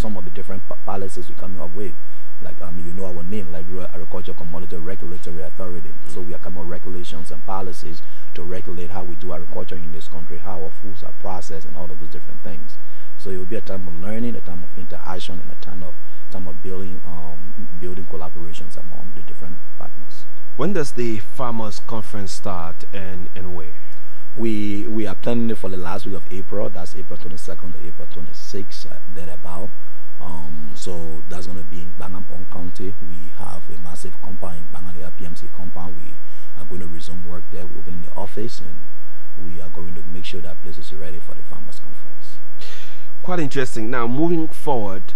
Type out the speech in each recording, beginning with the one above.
some of the different policies we coming up with. Like you know our name, Liberia Agriculture Commodity Regulatory Authority. So we are coming up with regulations and policies to regulate how we do agriculture in this country, how our foods are processed, and all of those different things. So it will be a time of learning, a time of interaction, and a time of building collaborations among the different partners. When does the farmers conference start and where? We are planning it for the last week of April. That's April 22nd to April 26th, thereabout. So that's going to be in Bangabong County. We have a massive compound in Bangalore PMC compound. We are going to resume work there. We're opening the office, and we are going to make sure that place is ready for the farmers conference. Quite interesting. Now, moving forward,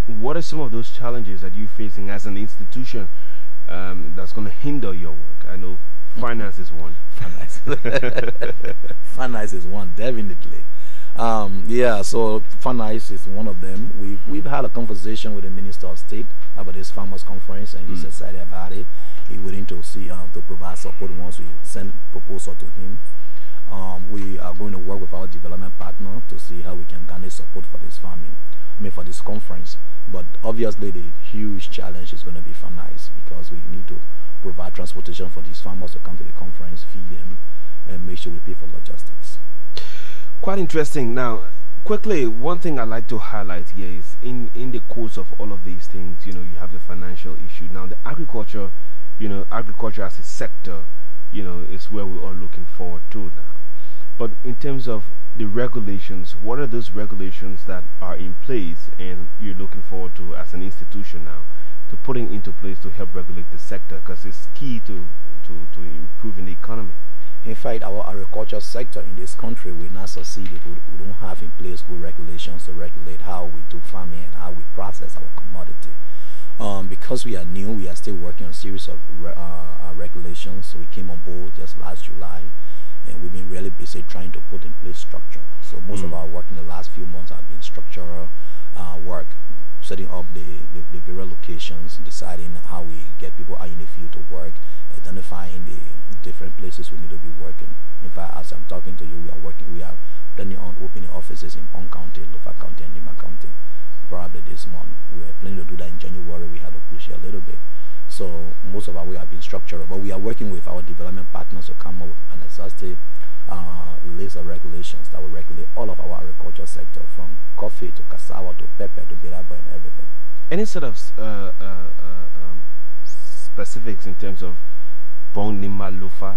what are some of those challenges that you're facing as an institution that's going to hinder your work? I know finance is one. Finance. Finance is one, definitely. Yeah, so finance is one of them. We've had a conversation with the Minister of State about this farmers conference, and he's excited about it. He's willing to see to provide support once we send proposal to him. We are going to work with our development partner to see how we can garner support for this for this conference. But obviously the huge challenge is going to be finance, because we need to provide transportation for these farmers to come to the conference, feed them, and make sure we pay for logistics. Quite interesting. Now, quickly, one thing I'd like to highlight here is in the course of all of these things, you have the financial issue. Now, the agriculture, agriculture as a sector, is where we're all looking forward to now. But in terms of the regulations, what are those regulations that are in place and you're looking forward to as an institution now to putting into place to help regulate the sector, because it's key to improving the economy? In fact, our agriculture sector in this country will not succeed if we don't have in place good regulations to regulate how we do farming and how we process our commodity. Because we are new, we are still working on a series of regulations. So we came on board just last July, and we've been really busy trying to put in place structure. So most of our work in the last few months have been structural work, setting up the various locations, deciding how we get people out in the field to work, identifying the different places we need to be working. In fact, as I'm talking to you, we are planning on opening offices in Pong County, Lofa County, and Lima County probably this month. We are planning to do that in January. We had to push it a little bit. So most of our work have been structural, but we are working with our development partners to come up with an exhaustive list of regulations that will regulate all of our agriculture sector, from coffee to cassava to pepper to biraba and everything. Any sort of specifics in terms of Bong Nima Lofa,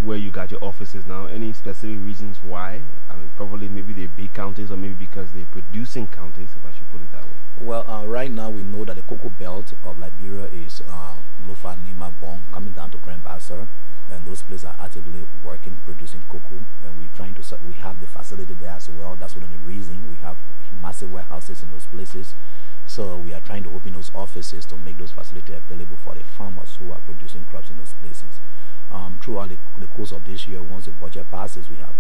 where you got your offices now? Any specific reasons why? I mean, probably maybe they're big counties, or maybe because they're producing counties, if I should put it that way. Well, right now we know that the cocoa belt of Liberia is Lofa, Nima, Bong, coming down to Grand Bassar, and those places are actively working, producing cocoa, and we're trying to. We have the facility there as well. That's one of the reasons we have massive warehouses in those places. So we are trying to open those offices to make those facilities available for the farmers who are producing crops in those places. Throughout the course of this year, once the budget passes, we have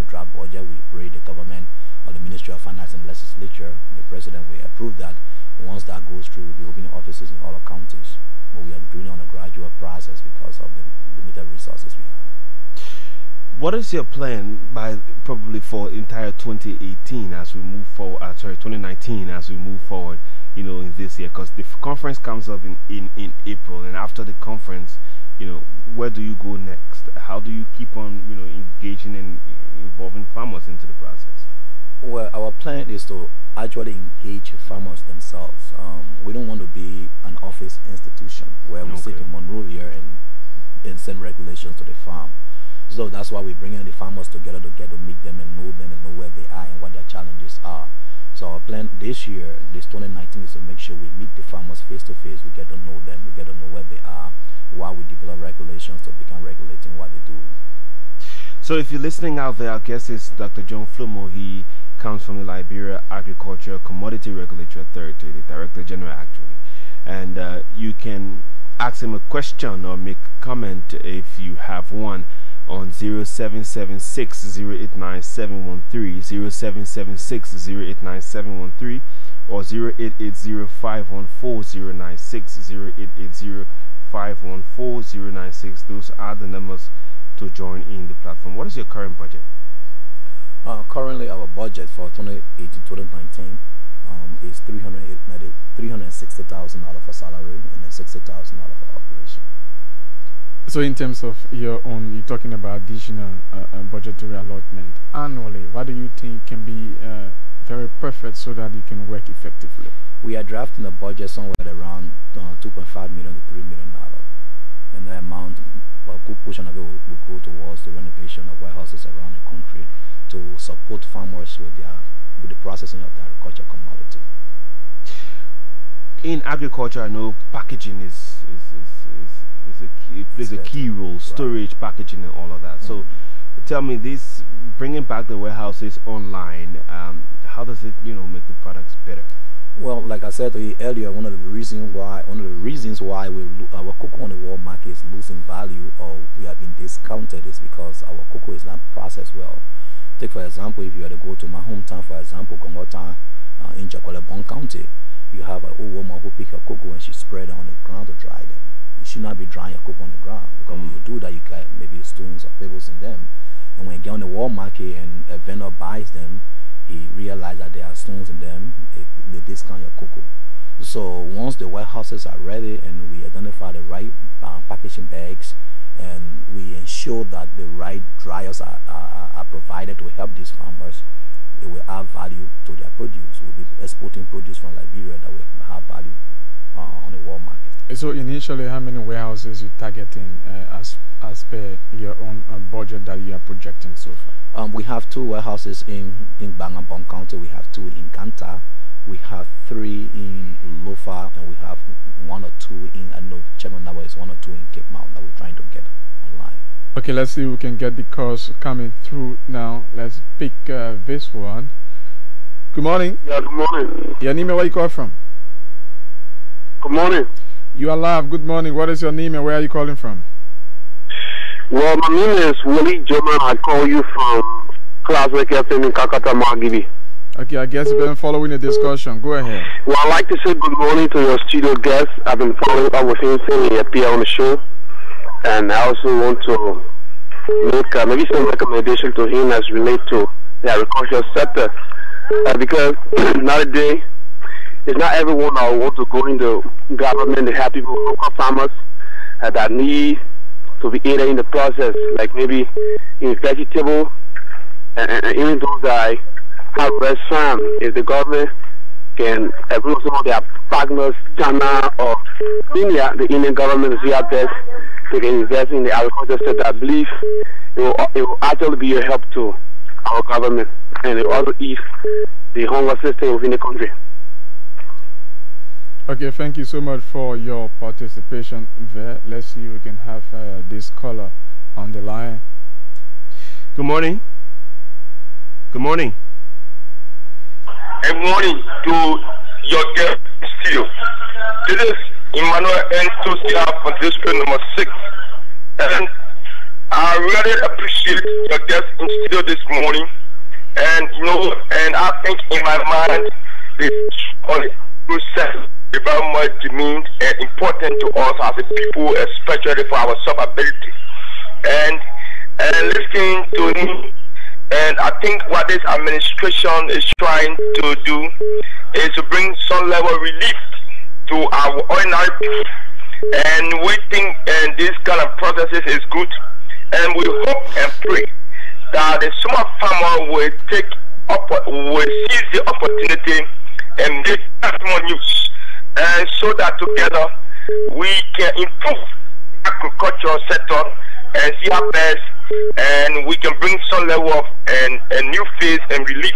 a draft budget. We pray the government or the Ministry of Finance and Legislature, the President will approve that. Once that goes through, we'll be opening offices in all our counties. But we are doing it on a gradual process because of the limited resources we have. What is your plan probably for entire 2018 as we move forward? 2019 as we move forward, in this year, because the conference comes up in April, and after the conference, where do you go next? How do you keep on, engaging and involving farmers into the process? Well, our plan is to actually engage farmers themselves. We don't want to be an office institution where we sit in Monrovia and send regulations to the farm. So that's why we bring in the farmers together to get to meet them and know where they are and what their challenges are. So our plan this year, this 2019, is to make sure we meet the farmers face to face. We get to know them, we get to know where they are, while we develop regulations to become regulating what they do. So if you're listening out there, our guest is Dr. John Flomo. He comes from the Liberia Agriculture Commodity Regulatory Authority, the Director General actually. And you can ask him a question or make a comment if you have one on 0776-089-713, 0776-089-713, or 0880-514-096, 0880-514-096. Those are the numbers to join in the platform. What is your current budget? Currently, our budget for 2018-2019 is $360,000 for salary and then $60,000 for operation. So in terms of your own, you're talking about additional budgetary allotment annually. What do you think can be very perfect so that you can work effectively? We are drafting a budget somewhere around $2.5 million to $3 million, and the amount, a good portion of it will go towards the renovation of warehouses around the country to support farmers with the processing of the agricultural commodity. In agriculture, I know packaging plays a key role. Storage, packaging, and all of that. So, tell me, this bringing back the warehouses online, how does it, make the products better? Well, like I said earlier, one of the reasons why our cocoa on the world market is losing value or we have been discounted is because our cocoa is not processed well. Take for example, if you were to go to my hometown, for example, Gongota, in Jacolebon County, you have an old woman who pick her cocoa and she spread it on the ground to dry them. You should not be drying your cocoa on the ground, because when you do that, you get maybe stones or pebbles in them. And when you get on the world market and a vendor buys them, he realizes that there are stones in them, they discount your cocoa. So once the warehouses are ready and we identify the right packaging bags and we ensure that the right dryers are provided to help these farmers, it will add value to their produce. We'll be exporting produce from Liberia that will have value on the world market. So initially, how many warehouses you targeting as per your own budget that you are projecting so far? We have 2 warehouses in Bangabong County. We have 2 in Ganta. We have 3 in Lofa, and we have 1 or 2 in, I don't know, Chairman Nawa is 1 or 2 in Cape Mount that we're trying to get online. Okay, let's see if we can get the calls coming through now. Let's pick this one. Good morning. Yeah, good morning. Your name and where you call from? Good morning. You are live. Good morning. What is your name and where are you calling from? Well, my name is Willie German. I call you from Classic FM in Kakata, Margibi. Okay, I guess you've been following the discussion. Go ahead. Well, I'd like to say good morning to your studio guest. I've been following up with him since he appeared on the show. And I also want to make maybe some recommendation to him as relates to the agricultural sector. Because nowadays, it's not everyone that want to go into government. They have people, local farmers, that need to be aided in the process, like maybe in vegetable, and even those that have restaurants. If the government can approve some of their partners, China or India, the Indian government is here best, they can invest in the agriculture sector. I believe it will actually be a help to our government, and it will also ease the hunger system within the country. Okay, thank you so much for your participation there. Let's see if we can have this caller on the line. Good morning. Good morning. Good morning to your guest studio. This is Emmanuel Entusia from district number 6. And I really appreciate your guest in studio this morning. And and I think in my mind this process is very much demeaned and important to us as a people, especially for our survivability. And listening to him, and I think what this administration is trying to do is to bring some level of relief to our ordinary people. And we think this kind of processes is good. And we hope and pray that the small farmer will seize the opportunity and make more use. And so that together we can improve the agricultural sector and see how best, and we can bring some level of a new phase and relief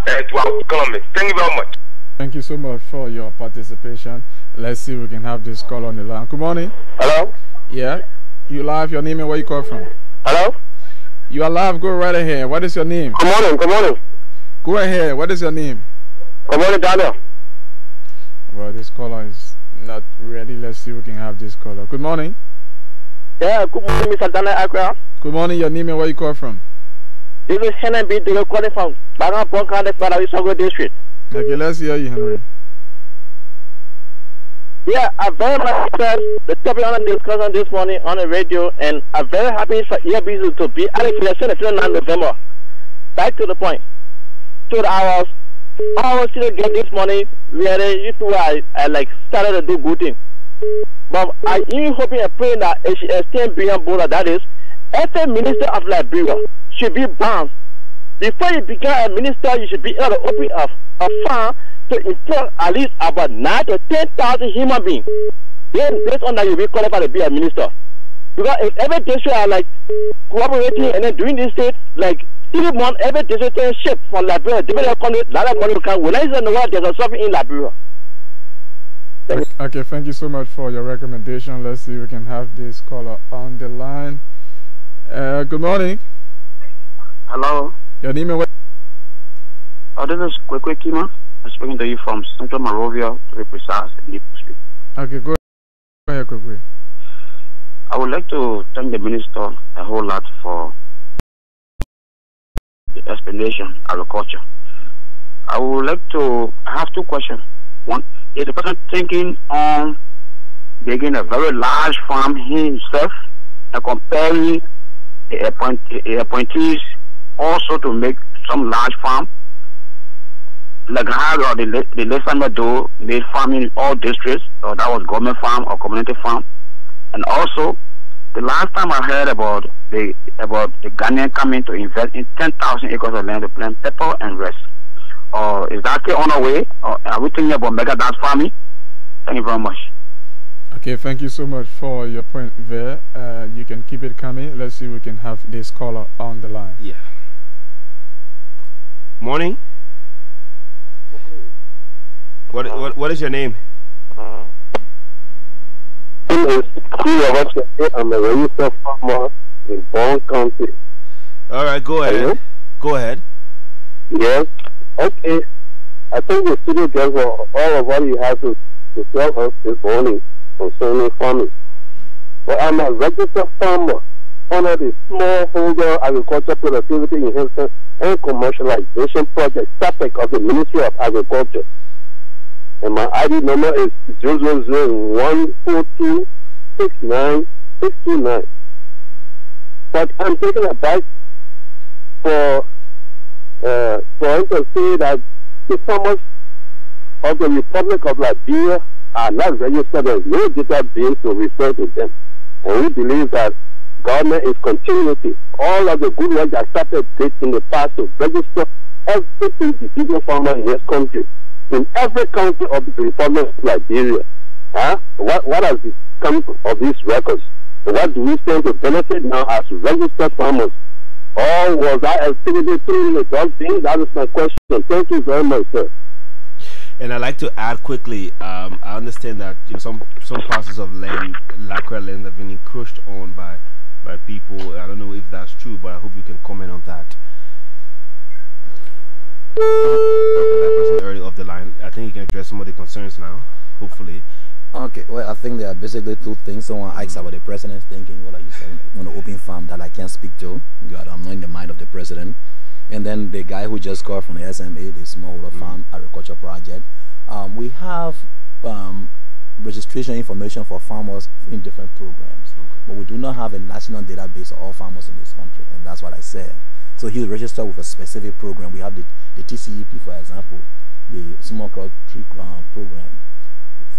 to our economy. Thank you very much. Thank you so much for your participation. Let's see if we can have this call on the line. Good morning. Hello? Yeah, you live. Your name and where you call from? Hello? You are live. Go right ahead. What is your name? Good morning. Good morning. Go ahead. What is your name? Good morning, Daniel. Well, this caller is not ready. Let's see if we can have this caller. Good morning. Yeah, good morning, Mr. Daniel Accra. Good morning. Your name and where you call from? This is Henry B. Dele calling from Bangapong County, Parawisogo District. Okay, let's hear you, Henry. Yeah, I very much said the topic on the discussion this morning on the radio, and I'm very happy for EBC to be at the election in November. back to the point. 2 hours. I was still get this money where it was I like started to do good thing. But I even hoping and praying that it should extend beyond border. That is, every minister of Liberia should be banned. Before you become a minister, you should be able to open a farm to employ at least about 9 to 10,000 human beings. Then based on that, you'll be qualified to be a minister. Because if every district are like cooperating and then doing this state, like 3 months, every district can ship from Liberia, different economy, a lot of money will come. When I know what there's a something in Liberia. Okay, thank you so much for your recommendation. Let's see if we can have this caller on the line. Good morning. Hello. Your name and what? This is Kwekwe Kima. I'm speaking to you from Central Monrovia, to be precise, in Deep Street. Okay, go ahead, Kwekwe. I would like to thank the minister a whole lot for the explanation, agriculture. I would like to have 2 questions. One, is the person thinking on making a very large farm himself and comparing the appointees also to make some large farm, like how the lesser do made farming in all districts, so that was government farm or community farm. And also, the last time I heard about the Ghanaian coming to invest in 10,000 acres of land to plant pepper and rice. Is that still on our way? Or are we thinking about mega dance farming? Thank you very much. Okay, thank you so much for your point there. You can keep it coming. Let's see if we can have this caller on the line. Yeah. Morning. What is your name? I'm a registered farmer in Bond County. All right, go ahead. Hello? Go ahead. Yes. Okay. I think the studio gets all of what you have to tell us this morning concerning farming. But I'm a registered farmer under the Smallholder Agriculture Productivity Enhancement and Commercialization Project, SAPEC of the Ministry of Agriculture. And my ID number is 00014269629. But I'm taking advice for him to say that the farmers of the Republic of Liberia are not registered. There's no database to refer to them. And we believe that government is continuity. All of the good work that started in the past to register every individual farmer in this country, in every county of the Republic of Liberia. What has become of these records? What do we stand to benefit now as registered farmers? Or was that activity through the dog thing? That is my question. Thank you very much, sir. And I'd like to add quickly, I understand that some parcels of land, Lacra land, have been encroached on by people. I don't know if that's true, but I hope you can comment on that. That person early off the line. I think you can address some of the concerns now, hopefully. Okay, well, I think there are basically 2 things. Someone asks about the president, thinking, what are you saying on the open farm that I can't speak to? God, I'm not in the mind of the president. And then the guy who just called from the SMA, the Smallholder Farm Agriculture Project. We have registration information for farmers in different programs, but we do not have a national database of all farmers in this country, and that's what I said. So he's registered with a specific program. We have the TCEP, for example, the Small Crop Tree Program.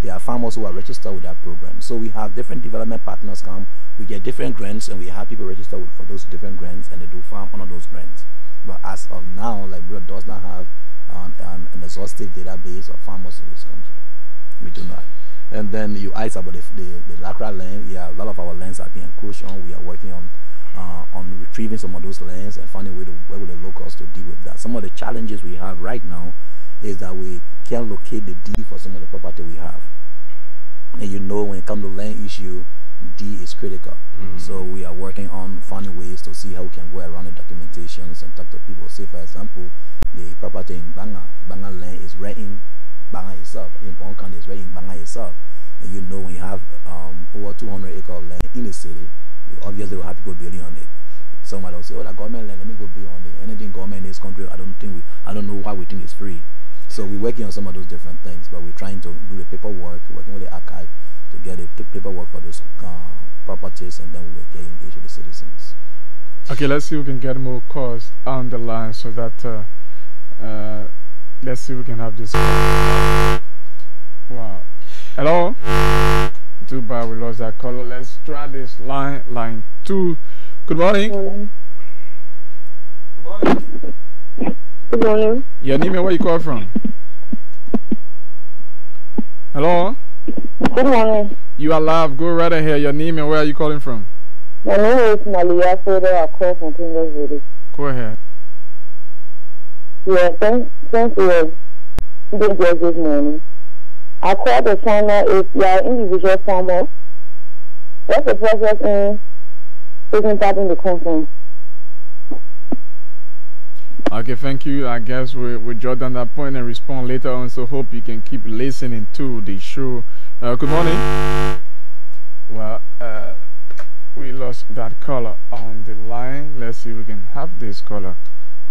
There are farmers who are registered with that program. So we have different development partners come, we get different grants, and we have people registered for those different grants, and they do farm under those grants. But as of now, Liberia does not have an exhaustive database of farmers in this country. We do not. And then you asked about the Lacra land. Yeah, a lot of our lands are being encroached on. We are working on retrieving some of those lands and finding a way to work with the locals to deal with that. Some of the challenges we have right now is that we can't locate the deed for some of the property we have. And when it comes to land issue, D is critical. So we are working on finding ways to see how we can go around the documentations and talk to people. Say, for example, the property in Banga land is renting Banga itself. In one county is renting Banga itself. And when you have over 200 acres of land in the city, you obviously will have people building on it. Someone will say, oh, that government land, let me go build on it. Anything government in this country, I don't know why we think it's free. So we're working on some of those different things, but we're trying to do the paperwork, working with the archive to get the paperwork for those properties, and then we'll get engaged with the citizens. Okay, let's see if we can get more calls on the line so that let's see if we can have this call. Wow. Hello? Too bad we lost that caller. Let's try this line 2. Good morning. Good morning. Good morning. Your name and where you call from? Hello? Good morning. You are live. Go right ahead. Your name and where are you calling from? My name is Malia Feder. I call from Kingersville. Go ahead. Yeah, thanks for the guest this morning. I called the farmer if you are individual farmer. What's the process in taking part in the conference? Okay, thank you. I guess we'll jot down that point and respond later on. So hope you can keep listening to the show. Good morning. Well, we lost that caller on the line. Let's see if we can have this caller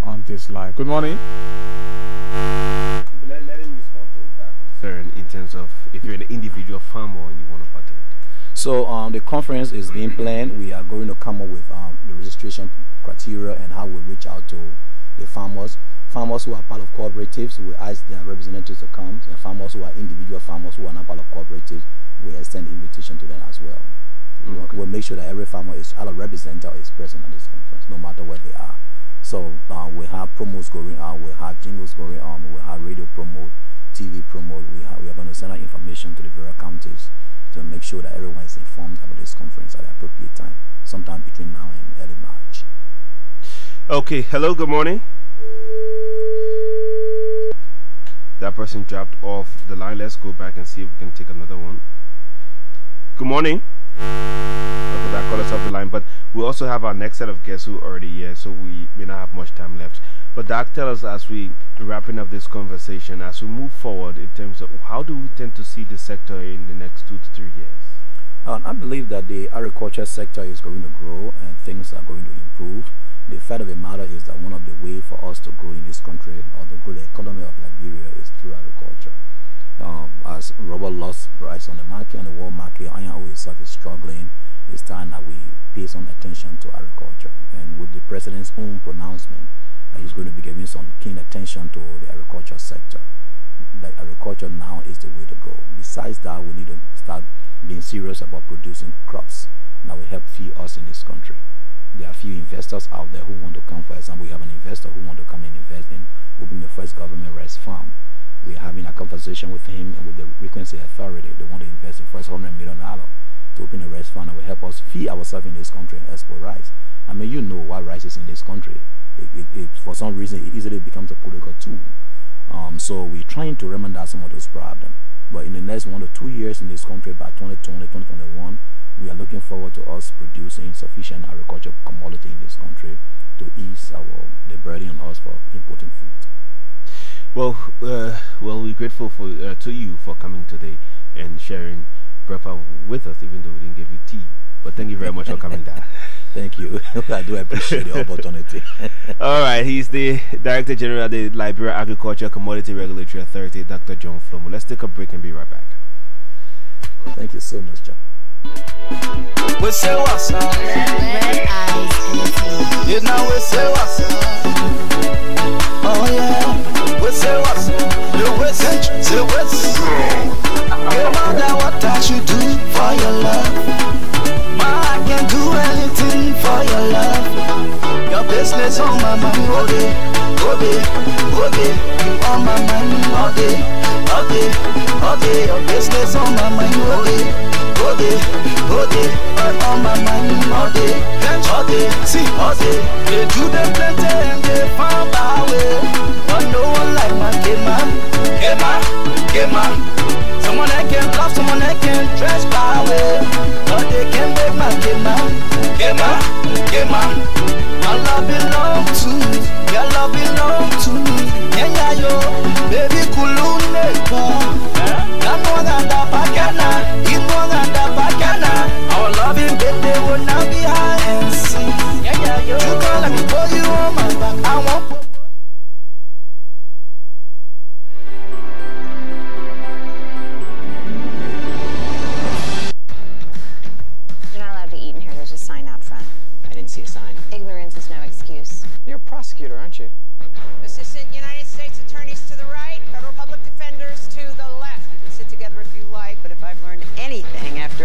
on this line. Good morning. Let him respond to that concern in terms of if you're an individual farmer and you want to partake. So the conference is being planned. We are going to come up with the registration criteria and how we reach out to the farmers. Farmers who are part of cooperatives, we ask their representatives to come, and farmers who are individual farmers who are not part of cooperatives, we extend invitation to them as well. Okay. We'll make sure that every farmer is either represented or is present at this conference, no matter where they are. So we have promos going on, we'll have jingles going on, we'll have radio promote, TV promote. We are going to send out information to the various counties to make sure that everyone is informed about this conference at the appropriate time, sometime between now and early March. Okay, hello, good morning. That person dropped off the line. Let's go back and see if we can take another one. Good morning. Okay, that call us off the line, but we also have our next set of guests who are already here, so we may not have much time left. But Doc, tell us as we wrapping up this conversation, as we move forward in terms of how do we tend to see the sector in the next 2 to 3 years? I believe that the agriculture sector is going to grow and things are going to improve. The fact of the matter is that one of the ways for us to grow in this country or to grow the economy of Liberia is through agriculture. As rubber lost price on the market and the world market, iron ore itself is struggling. It's time that we pay some attention to agriculture. And with the president's own pronouncement, he's going to be giving some keen attention to the agriculture sector. Like agriculture now is the way to go. Besides that, we need to start being serious about producing crops that will help feed us in this country. There are a few investors out there who want to come. For example, we have an investor who want to come and invest in opening the first government rice farm. We are having a conversation with him and with the Frequency Authority. They want to invest the first $100 million to open a rice farm that will help us feed ourselves in this country and export rice. I mean, you know why rice is in this country. For some reason, it easily becomes a political tool. So we're trying to remedy some of those problems. But in the next 1 to 2 years in this country, by 2020, 2021, we are looking forward to us producing sufficient agricultural commodity in this country to ease the burden on us for importing food. Well, we're grateful to you for coming today and sharing breakfast with us, even though we didn't give you tea. But thank you very much for coming down. Thank you. I do appreciate the opportunity. All right, he's the Director General of the Liberia Agriculture Commodity Regulatory Authority, Dr. John Flomo. Let's take a break and be right back. Thank you so much, John. We say what's up? Red eyes LNTV. You know we say what's up? Oh yeah. We say what's up? You we say what's up? No matter what I should do for your love, I can do anything for your love. Your business on my mind all day, all day, all day. You on my mind all day, all day, all day. Your business on my mind all day, all day, all day. On my mind all day, all day, see all day. They do them plenty and they found my way, but no one like my man, man. Someone that can love, someone that can dress by way, but they can make my man. My love belong to me, your love belong to me. Yeah, yo, baby, kulune ko. Namwanga pakana, imwanga pakana. Our loving baby will not be high and see. Yeah, yo, you call me, boy, you on my back.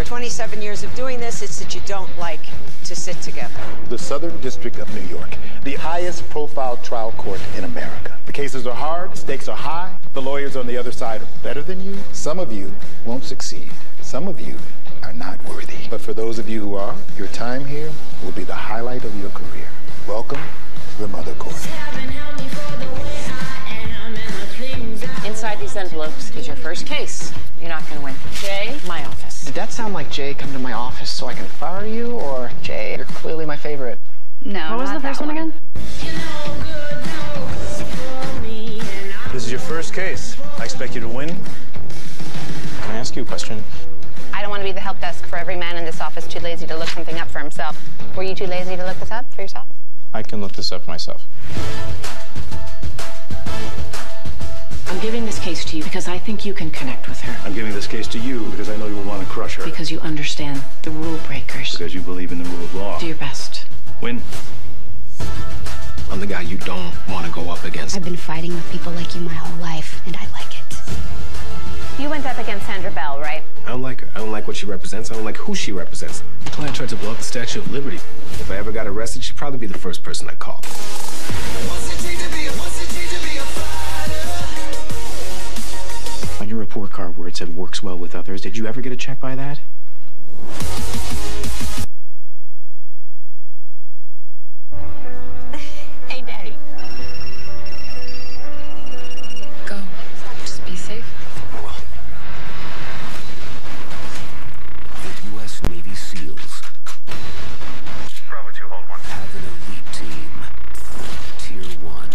27 years of doing this, it's that you don't like to sit together. The Southern District of New York, the highest profile trial court in America. The cases are hard, stakes are high, the lawyers on the other side are better than you. Some of you won't succeed. Some of you are not worthy. But for those of you who are, your time here will be the highlight of your career. Welcome to the Mother Court. Inside these envelopes is your first case. You're not going to win. Jay, my office. Did that sound like Jay come to my office so I can fire you, or Jay, you're clearly my favorite? No. What was the first one again? This is your first case. I expect you to win. Can I ask you a question? I don't want to be the help desk for every man in this office too lazy to look something up for himself. Were you too lazy to look this up for yourself? I can look this up myself. I'm giving this case to you because I think you can connect with her. I'm giving this case to you because I know you will want to crush her. Because you understand the rule breakers. Because you believe in the rule of law. Do your best. Win. I'm the guy you don't want to go up against. I've been fighting with people like you my whole life, and I like it. You went up against Sandra Bell, right? I don't like her. I don't like what she represents. I don't like who she represents. The client tried to blow up the Statue of Liberty. If I ever got arrested, she'd probably be the first person I'd call. On your report card where it said works well with others, did you ever get a check by that? Hey, Daddy. Go. Just be safe. The U.S. Navy SEALs Bravo 2, hold 1. have an elite team. Tier 1.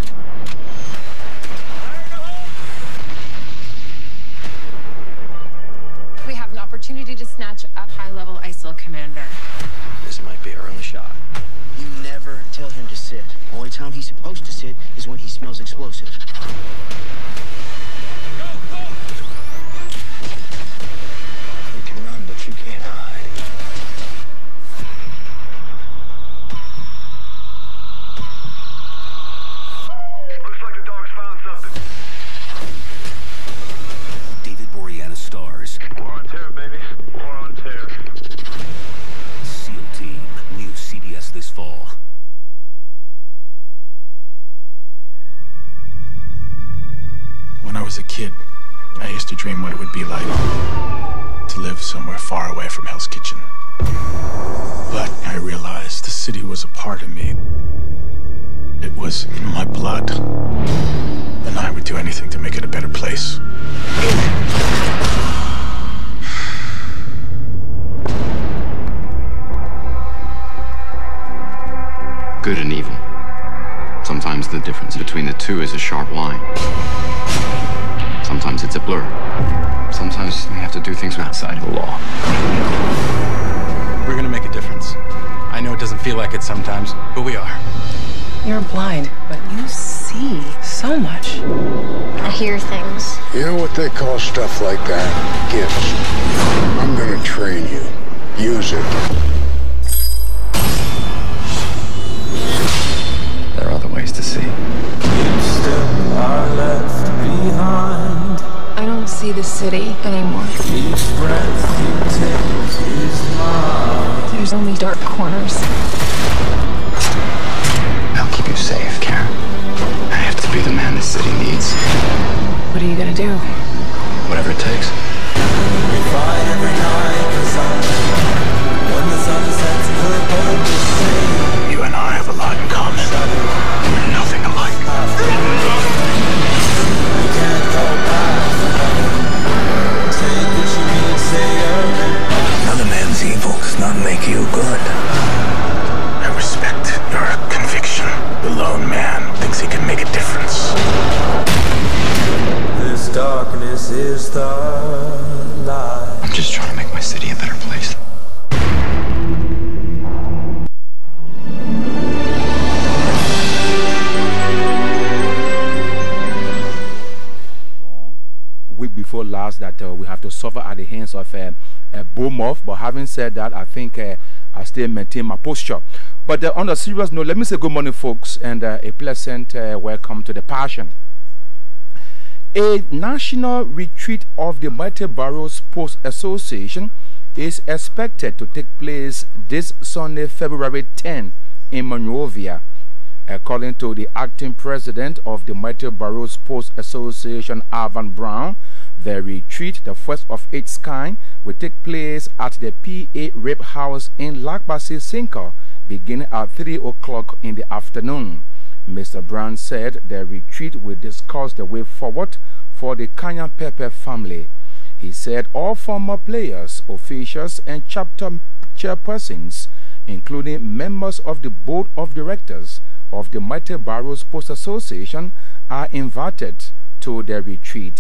We have an opportunity to snatch a high-level ISIL commander. This might be our only shot. You never tell him to sit. Only time he's supposed to sit is when he smells explosive. You can run, but you can't hide. Looks like the dog's found something. David Boreanaz stars. War on terror, baby. War on terror. SEAL Team. New CBS this fall. When I was a kid, I used to dream what it would be like to live somewhere far away from Hell's Kitchen. But I realized the city was a part of me. It was in my blood. And I would do anything to make it a better place. Good and evil. Sometimes the difference between the two is a sharp line. Sometimes it's a blur. Sometimes we have to do things outside of the law. We're gonna make a difference. I know it doesn't feel like it sometimes, but we are. You're blind, but you see so much. I hear things. You know what they call stuff like that? Gifts. I'm gonna train you. Use it. There are other ways to see. I don't see the city anymore. There's only dark corners. I'll keep you safe, Karen. I have to be the man this city needs. What are you gonna do? Whatever it takes. You and I have a lot in common. We're nothing alike. Another man's evil does not make you good. I respect your conviction. The lone man thinks he can make a difference. This darkness is the light. I'm just trying to make my city a better place. Week before last that we have to suffer at the hands of Bournemouth, but having said that, I think I still maintain my posture. But on a serious note, let me say good morning, folks, and a pleasant welcome to The Passion. A national retreat of the Mighty Barrow Sports Association is expected to take place this Sunday, February 10 in Monrovia. According to the acting president of the Mighty Barrow Sports Association, Alvan Brown, the retreat, the first of its kind, will take place at the PA Rib House in Lakbasi Sinker, beginning at 3 o'clock in the afternoon. Mr. Brown said the retreat will discuss the way forward for the Kanyan Pepe family. He said all former players, officials, and chapter chairpersons, including members of the board of directors of the Mighty Barrow Sports Association, are invited to the retreat.